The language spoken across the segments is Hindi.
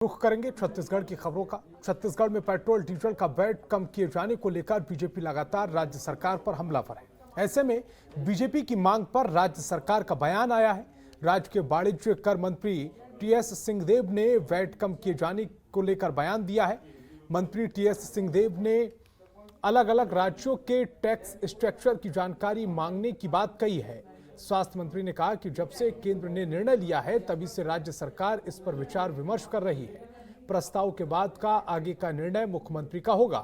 रुख करेंगे छत्तीसगढ़ की खबरों का। छत्तीसगढ़ में पेट्रोल डीजल का वैट कम किए जाने को लेकर बीजेपी लगातार राज्य सरकार पर हमलावर है। ऐसे में बीजेपी की मांग पर राज्य सरकार का बयान आया है। राज्य के वाणिज्य कर मंत्री टीएस सिंहदेव ने वैट कम किए जाने को लेकर बयान दिया है। मंत्री टीएस सिंहदेव ने अलग अलग राज्यों के टैक्स स्ट्रक्चर की जानकारी मांगने की बात कही है। स्वास्थ्य मंत्री ने कहा कि जब से केंद्र ने निर्णय लिया है तभी से राज्य सरकार इस पर विचार विमर्श कर रही है। प्रस्ताव के बाद का आगे का निर्णय मुख्यमंत्री का होगा।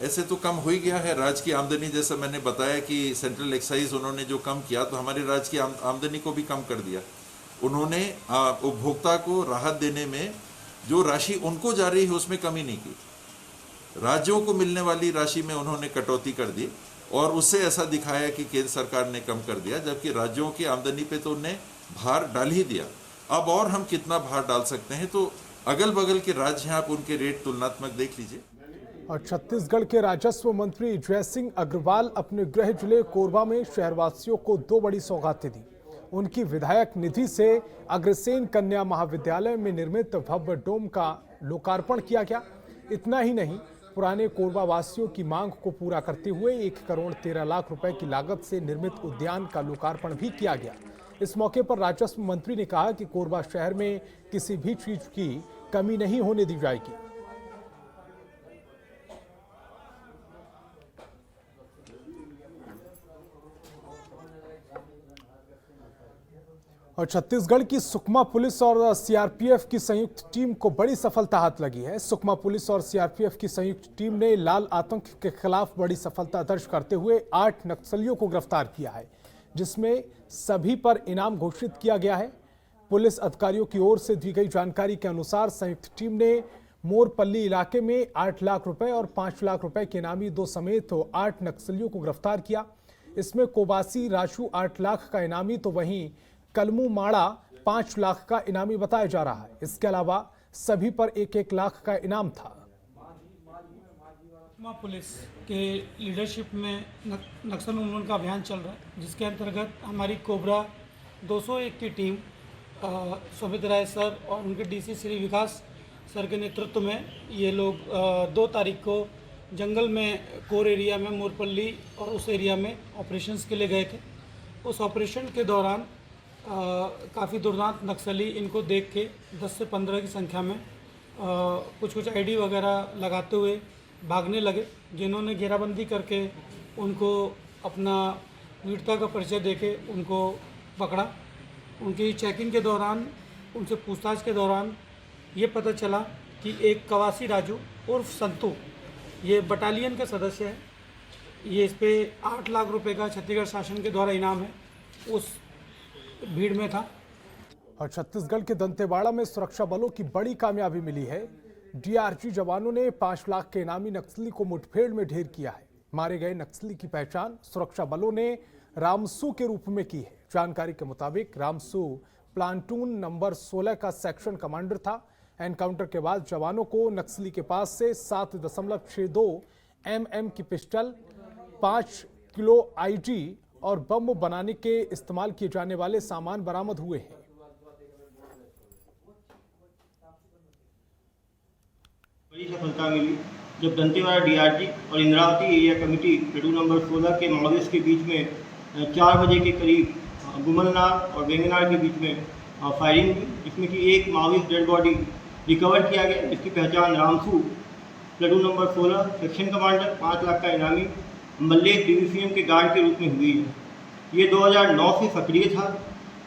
ऐसे तो कम हो ही गया है। राज्य की आमदनी, जैसा मैंने बताया कि सेंट्रल एक्साइज उन्होंने जो कम किया तो हमारे राज्य की आमदनी को भी कम कर दिया। उन्होंने उपभोक्ता को राहत देने में जो राशि उनको जा रही है उसमें कमी नहीं की। राज्यों को मिलने वाली राशि में उन्होंने कटौती कर दी और उससे ऐसा दिखाया कि केंद्र सरकार ने कम कर दिया, जबकि राज्यों की आमदनी पे तो उन्हें भार डाल ही दिया। अब और हम कितना भार डाल सकते हैं, तो अगल बगल के राज्य हैं, आप उनके रेट तुलनात्मक देख लीजिए। और छत्तीसगढ़ के राजस्व मंत्री जयसिंह अग्रवाल अपने गृह जिले कोरबा में शहरवासियों को 2 बड़ी सौगातें दी। उनकी विधायक निधि से अग्रसेन कन्या महाविद्यालय में निर्मित भव्य डोम का लोकार्पण किया गया। इतना ही नहीं, पुराने कोरबा वासियों की मांग को पूरा करते हुए 1 करोड़ 13 लाख रुपए की लागत से निर्मित उद्यान का लोकार्पण भी किया गया। इस मौके पर राजस्व मंत्री ने कहा कि कोरबा शहर में किसी भी चीज की कमी नहीं होने दी जाएगी। और छत्तीसगढ़ की सुकमा पुलिस और सीआरपीएफ की संयुक्त टीम को बड़ी सफलता हाथ लगी है। सुकमा पुलिस और सीआरपीएफ की संयुक्त टीम ने लाल आतंक के खिलाफ बड़ी सफलता दर्ज करते हुए 8 नक्सलियों को गिरफ्तार किया है, जिसमें सभी पर इनाम घोषित किया गया है। पुलिस अधिकारियों की ओर से दी गई जानकारी के अनुसार संयुक्त टीम ने मोरपल्ली इलाके में 8 लाख रुपए और 5 लाख रुपए के इनामी 2 समेत 8 नक्सलियों को गिरफ्तार किया। इसमें कोबासी राशु 8 लाख का इनामी तो वहीं कलमू माड़ा 5 लाख का इनामी बताया जा रहा है। इसके अलावा सभी पर 1-1 लाख का इनाम था। पुलिस के लीडरशिप में नक्सल उन्मूलन का अभियान चल रहा है, जिसके अंतर्गत हमारी कोबरा 201 की टीम सुमित राय सर और उनके डीसी श्री विकास सर के नेतृत्व में ये लोग 2 तारीख को जंगल में कोर एरिया में मोरपल्ली और उस एरिया में ऑपरेशंस के लिए गए थे। उस ऑपरेशन के दौरान काफ़ी दुर्दांत नक्सली इनको देख के 10 से 15 की संख्या में कुछ आईडी वगैरह लगाते हुए भागने लगे, जिन्होंने घेराबंदी करके उनको अपना वीरता का परिचय देके उनको पकड़ा। उनकी चेकिंग के दौरान, उनसे पूछताछ के दौरान ये पता चला कि एक कवासी राजू उर्फ संतू, ये बटालियन का सदस्य है। ये इस पे 8 लाख रुपए का छत्तीसगढ़ शासन के द्वारा इनाम है, उस भीड़ में था। और छत्तीसगढ़ के दंतेवाड़ा में सुरक्षा बलों की बड़ी कामयाबी मिली है। डीआरजी जवानों ने 5 लाख के इनामी नक्सली को मुठभेड़ में ढेर किया है। मारे गए नक्सली की पहचान सुरक्षा बलों ने रामसू के रूप में की है। जानकारी के मुताबिक रामसू प्लाटून नंबर 16 का सेक्शन कमांडर था। एनकाउंटर के बाद जवानों को नक्सली के पास से 7.62 mm की पिस्टल, 5 किलो आईडी और बम बनाने के इस्तेमाल किए जाने वाले सामान बरामद हुए हैं। बड़ी सफलता मिली जब दंतेवाड़ा डीआरजी और Indravati area committee platoon number 16 के माओवादियों के बीच में 4 बजे के करीब गुमलनार और वेंगनार के बीच में फायरिंग हुई, जिसमें कि एक माओवादी डेड बॉडी रिकवर किया गया, जिसकी पहचान Ramsu platoon number 16 section commander 5 lakh का इनामी मल्लेश डीवीसीएम के गार्ड के रूप में हुई है। ये 2009 से सक्रिय था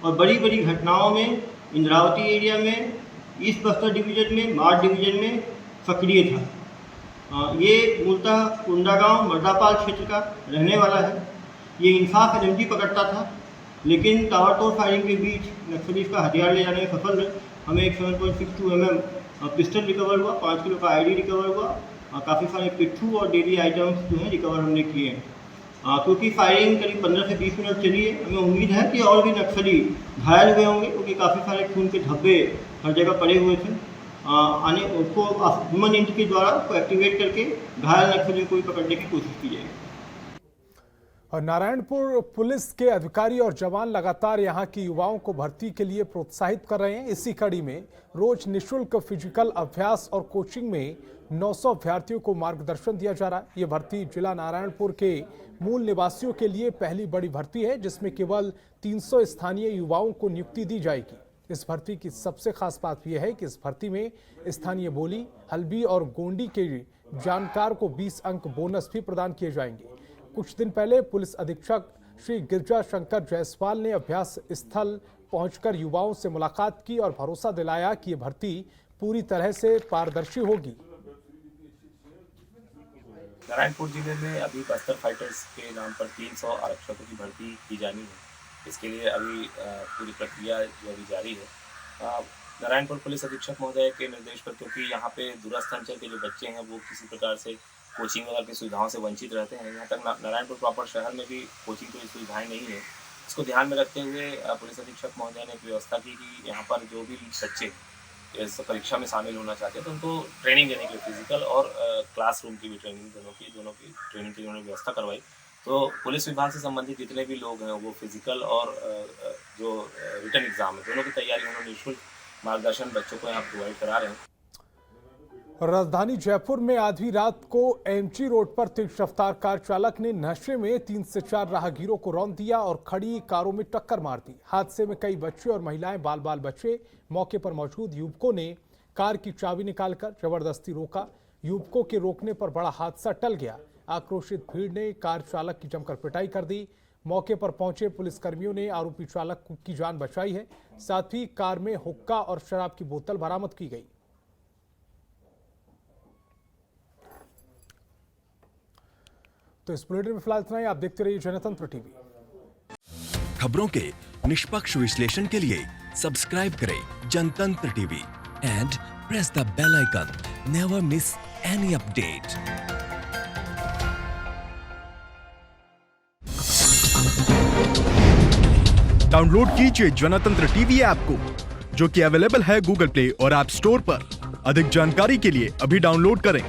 और बड़ी बड़ी घटनाओं में इंद्रावती एरिया में, ईस्ट बस्तर डिवीजन में, मार्ड डिवीजन में सक्रिय था। ये मूलतः कुंडागांव मर्दापाल क्षेत्र का रहने वाला है। ये इंसाफ एलएमजी पकड़ता था, लेकिन ताबड़तोड़ फायरिंग के बीच नक्सली का हथियार ले जाने में सफल रहे। हमें एक 7.62 mm पिस्टल रिकवर हुआ, 5 किलो का आईडी रिकवर हुआ, काफ़ी सारे पिट्ठू और डेली आइटम्स जो हैं रिकवर हमने किए हैं। क्योंकि फायरिंग करीब 15 से 20 मिनट चली है, हमें उम्मीद है कि और भी नक्सली घायल हुए होंगे, क्योंकि काफ़ी सारे खून के धब्बे हर जगह पड़े हुए थे। आने उसको ह्यूमन इंच के द्वारा उसको एक्टिवेट करके घायल नक्सलियों को भी पकड़ने की कोशिश की जाएगी। और नारायणपुर पुलिस के अधिकारी और जवान लगातार यहां के युवाओं को भर्ती के लिए प्रोत्साहित कर रहे हैं। इसी कड़ी में रोज निःशुल्क फिजिकल अभ्यास और कोचिंग में 900 अभ्यर्थियों को मार्गदर्शन दिया जा रहा है। ये भर्ती जिला नारायणपुर के मूल निवासियों के लिए पहली बड़ी भर्ती है, जिसमें केवल 300 स्थानीय युवाओं को नियुक्ति दी जाएगी। इस भर्ती की सबसे खास बात यह है कि इस भर्ती में स्थानीय बोली, हल्बी और गोंडी के जानकार को 20 अंक बोनस भी प्रदान किए जाएंगे। कुछ दिन पहले पुलिस अधीक्षक श्री गिरजा शंकर जायसवाल ने अभ्यास स्थल पहुंचकर युवाओं से मुलाकात की और भरोसा दिलाया कि ये भर्ती पूरी तरह से पारदर्शी होगी। नारायणपुर जिले में अभी बस्तर फाइटर्स के नाम पर 300 आरक्षकों की भर्ती की जानी है। इसके लिए अभी पूरी प्रक्रिया जो अभी जारी है। नारायणपुर पुलिस अधीक्षक महोदय के निर्देश पर, क्योंकि यहाँ पे दूरस्थ अंचल के जो बच्चे हैं वो किसी प्रकार से कोचिंग वगैरह की सुविधाओं से वंचित रहते हैं। यहाँ तक नारायणपुर प्रॉपर शहर में भी कोचिंग की सुविधाएँ नहीं है। इसको ध्यान में रखते हुए पुलिस अधीक्षक महोदय ने एक व्यवस्था की कि यहाँ पर जो भी बच्चे इस परीक्षा में शामिल होना चाहते हैं तो उनको ट्रेनिंग देने के लिए फिजिकल और क्लासरूम की भी ट्रेनिंग दोनों की ट्रेनिंग की उन्होंने व्यवस्था करवाई। तो पुलिस विभाग से संबंधित जितने भी लोग हैं वो फिजिकल और जो रिटन एग्जाम है दोनों की तैयारी उन्होंने निःशुल्क मार्गदर्शन बच्चों को यहाँ प्रोवाइड करा रहे हैं। राजधानी जयपुर में आधी रात को एमजी रोड पर तेज रफ्तार कार चालक ने नशे में 3 से 4 राहगीरों को रौंद दिया और खड़ी कारों में टक्कर मार दी। हादसे में कई बच्चे और महिलाएं बाल बाल बचे। मौके पर मौजूद युवकों ने कार की चाबी निकालकर जबरदस्ती रोका। युवकों के रोकने पर बड़ा हादसा टल गया। आक्रोशित भीड़ ने कार चालक की जमकर पिटाई कर दी। मौके पर पहुंचे पुलिसकर्मियों ने आरोपी चालक की जान बचाई है। साथ ही कार में हुक्का और शराब की बोतल बरामद की गई। तो इस बुलेटिन में फिलहाल इतना ही। आप देखते रहिए जनतंत्र टीवी। खबरों के निष्पक्ष विश्लेषण के लिए सब्सक्राइब करें Jantantra TV and press the bell icon. Never miss any update. Download कीजिए जनतंत्र टीवी ऐप को, जो कि अवेलेबल है गूगल प्ले और ऐप स्टोर पर। अधिक जानकारी के लिए अभी डाउनलोड करें।